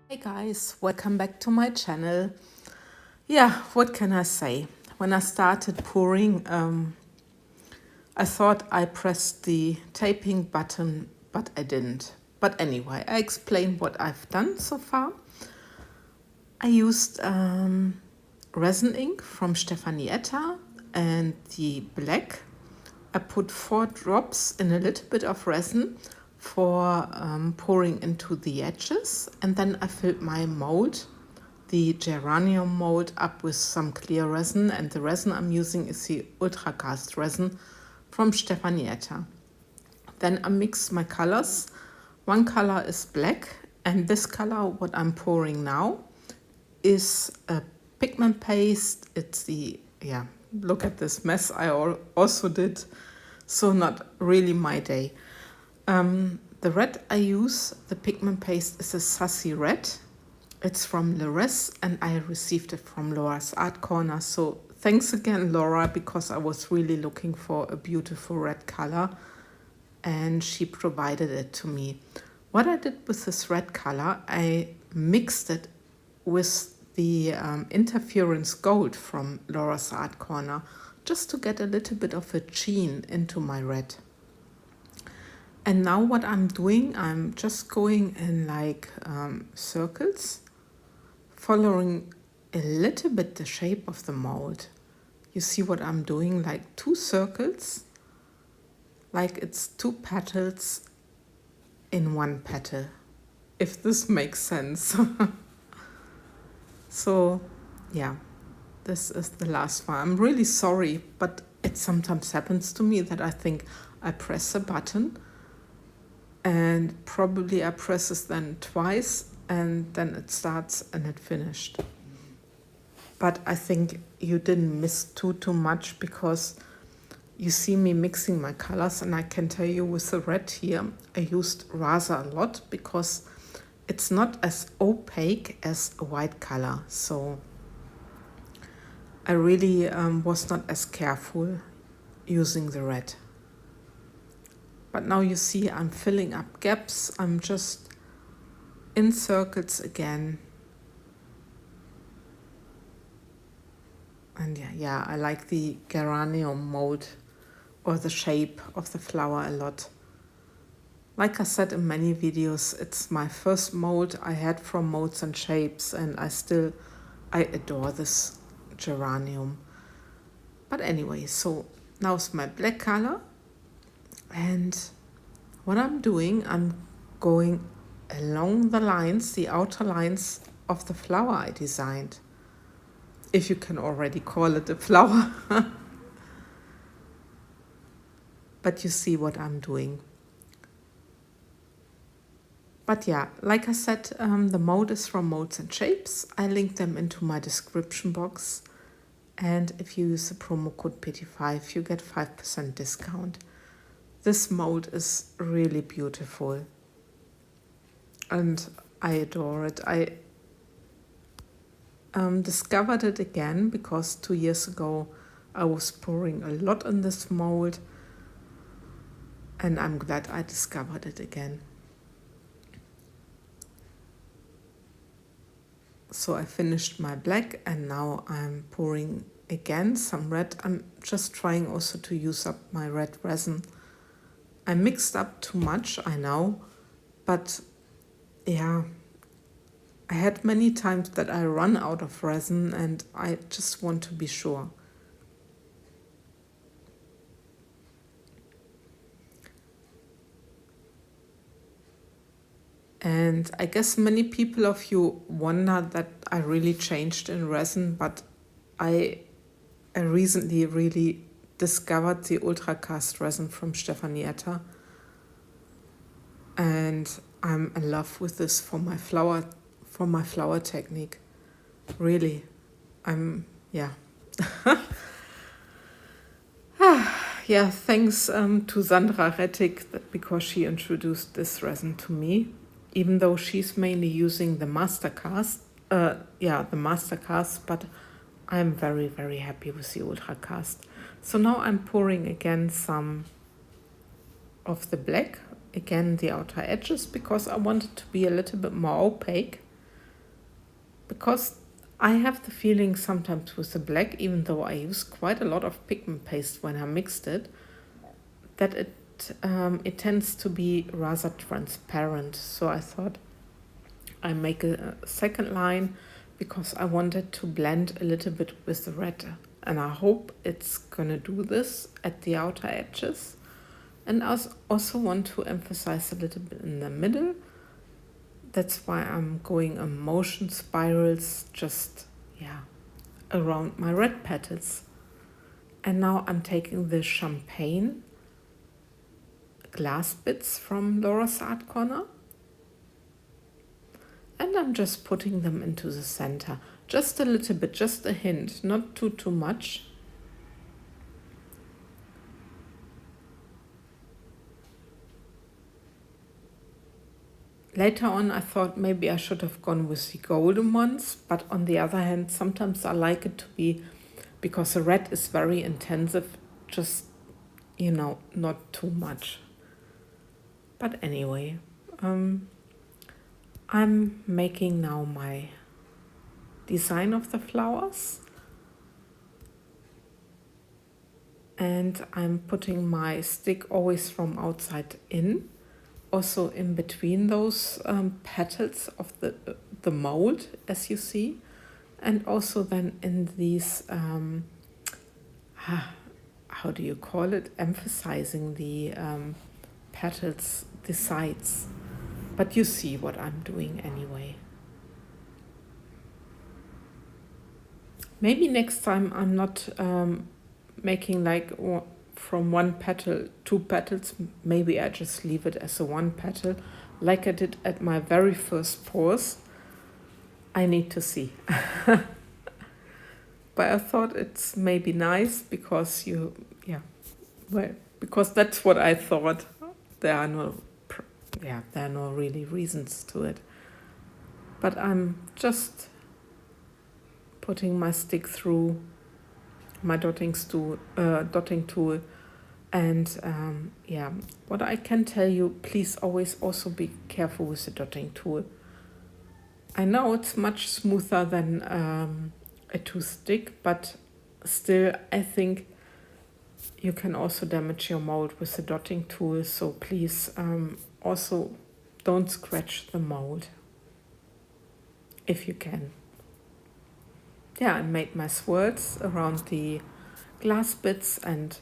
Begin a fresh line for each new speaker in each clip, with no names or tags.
Hey guys, welcome back to my channel. Yeah, what can I say? When I started pouring, I thought I pressed the taping button, but I didn't. But anyway, I explain what I've done so far. I used resin ink from Stefanie Etter and the black. I put 4 drops in a little bit of resin for pouring into the edges, and then I filled my mold, the geranium mold, up with some clear resin, and the resin I'm using is the Ultracast resin from Stefanie Etter. Then I mix my colors. One color is black, and this color, what I'm pouring now, is a pigment paste. It's the, look at this mess I also did. So not really my day. The red I use, the pigment paste, is a Sassy red. It's from Resin, and I received it from Laura's Art Corner. So thanks again, Laura, because I was really looking for a beautiful red color, and she provided it to me. What I did with this red color, I mixed it with the interference gold from Laura's Art Corner, just to get a little bit of a sheen into my red. And now what I'm doing, I'm just going in like circles, following a little bit the shape of the mold. You see what I'm doing, like 2 circles, like it's 2 petals in 1 petal, if this makes sense. So yeah, this is the last one. I'm really sorry, but it sometimes happens to me that I think I press a button and probably I press it then twice and then it starts and it finished. But I think you didn't miss too much, because you see me mixing my colors, and I can tell you with the red here, I used rather a lot because it's not as opaque as a white color. So I really was not as careful using the red. But now you see I'm filling up gaps. I'm just in circles again. And yeah, I like the geranium mold, or the shape of the flower, a lot. Like I said in many videos, it's my first mold I had from Molds and Shapes, and I adore this geranium. But anyway, so now it's my black color, and what I'm doing, I'm going along the lines, the outer lines of the flower I designed, if you can already call it a flower. But you see what I'm doing. But yeah, like I said, the mold is from Molds and Shapes. I link them into my description box. And if you use the promo code PT5, you get 5% discount. This mold is really beautiful. And I adore it. I discovered it again because 2 years ago I was pouring a lot in this mold. And I'm glad I discovered it again. So I finished my black, and now I'm pouring again some red. I'm just trying also to use up my red resin. I mixed up too much, I know, but yeah, I had many times that I run out of resin, and I just want to be sure. And I guess many people of you wonder that I really changed in resin, but I recently really discovered the Ultracast resin from Stefanie Etter, and I'm in love with this for my flower technique. Really, yeah. Yeah, thanks to Sandra Rettig, because she introduced this resin to me, even though she's mainly using the Mastercast. The Mastercast, but I'm very, very happy with the Ultracast. So now I'm pouring again some of the black, again the outer edges, because I want it to be a little bit more opaque. because I have the feeling sometimes with the black, even though I use quite a lot of pigment paste when I mixed it, that it tends to be rather transparent. So I thought I make a second line because I wanted to blend a little bit with the red, and I hope it's gonna do this at the outer edges. And I also want to emphasize a little bit in the middle. That's why I'm going on motion spirals just, yeah, around my red petals. And now I'm taking the champagne glass bits from Laura's Art Corner, and I'm just putting them into the center. Just a little bit, just a hint, not too much. Later on, I thought maybe I should have gone with the golden ones, but on the other hand, sometimes I like it to be, because the red is very intensive, just, you know, not too much. But anyway, I'm making now my design of the flowers. And I'm putting my stick always from outside in, also in between those petals of the mold, as you see, and also then in these, how do you call it, emphasizing the petals, the sides. But you see what I'm doing anyway. Maybe next time I'm not making like from one petal, 2 petals. Maybe I just leave it as a 1 petal, like I did at my very first pours. I need to see. But I thought it's maybe nice because because that's what I thought. There are no really reasons to it. But I'm just putting my stick through my dotting tool, and what I can tell you, please always also be careful with the dotting tool. I know it's much smoother than a toothstick, but still I think you can also damage your mold with the dotting tool, so please also don't scratch the mold if you can. Yeah, I made my swirls around the glass bits, and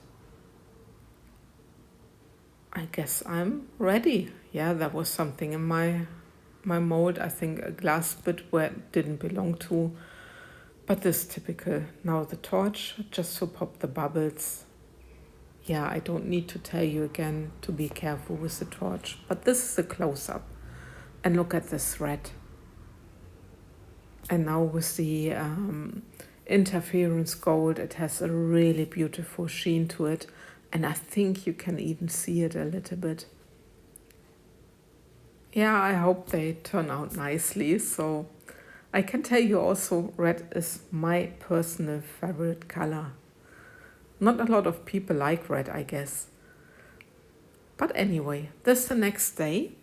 I guess I'm ready. Yeah, there was something in my mold, I think a glass bit where it didn't belong to, but this is typical. Now the torch, just to pop the bubbles. Yeah, I don't need to tell you again to be careful with the torch, but this is a close-up. And look at this red. And now with the interference gold, it has a really beautiful sheen to it. And I think you can even see it a little bit. Yeah, I hope they turn out nicely. So I can tell you also, red is my personal favorite color. Not a lot of people like red, I guess. But anyway, this is the next day.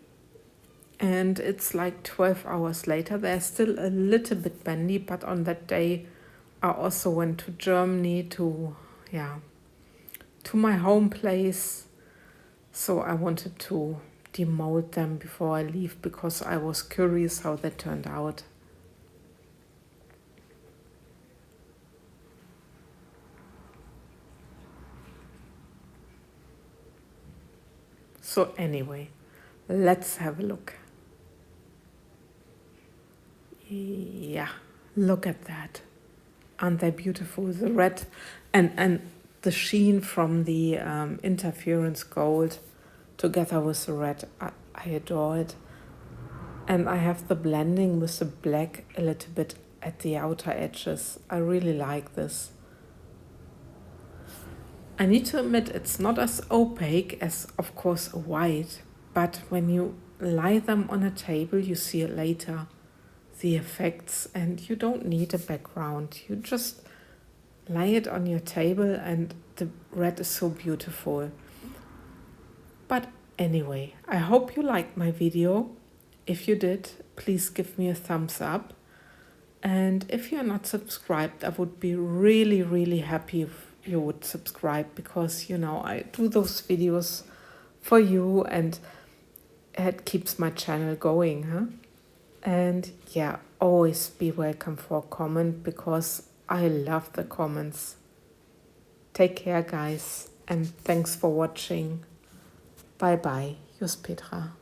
And it's like 12 hours later. They're still a little bit bendy, but on that day I also went to Germany to my home place. So I wanted to demold them before I leave because I was curious how they turned out. So anyway, let's have a look. Yeah, look at that. Aren't they beautiful? The red and the sheen from the interference gold together with the red. I adore it. And I have the blending with the black a little bit at the outer edges. I really like this. I need to admit it's not as opaque as, of course, a white, but when you lie them on a table, you see it later, the effects, and you don't need a background. You just lie it on your table and the red is so beautiful. But anyway, I hope you liked my video. If you did, please give me a thumbs up. And if you're not subscribed, I would be really, really happy if you would subscribe, because, you know, I do those videos for you and it keeps my channel going, huh? And yeah, always be welcome for a comment, because I love the comments. Take care, guys, and thanks for watching. Bye bye, Just Petra.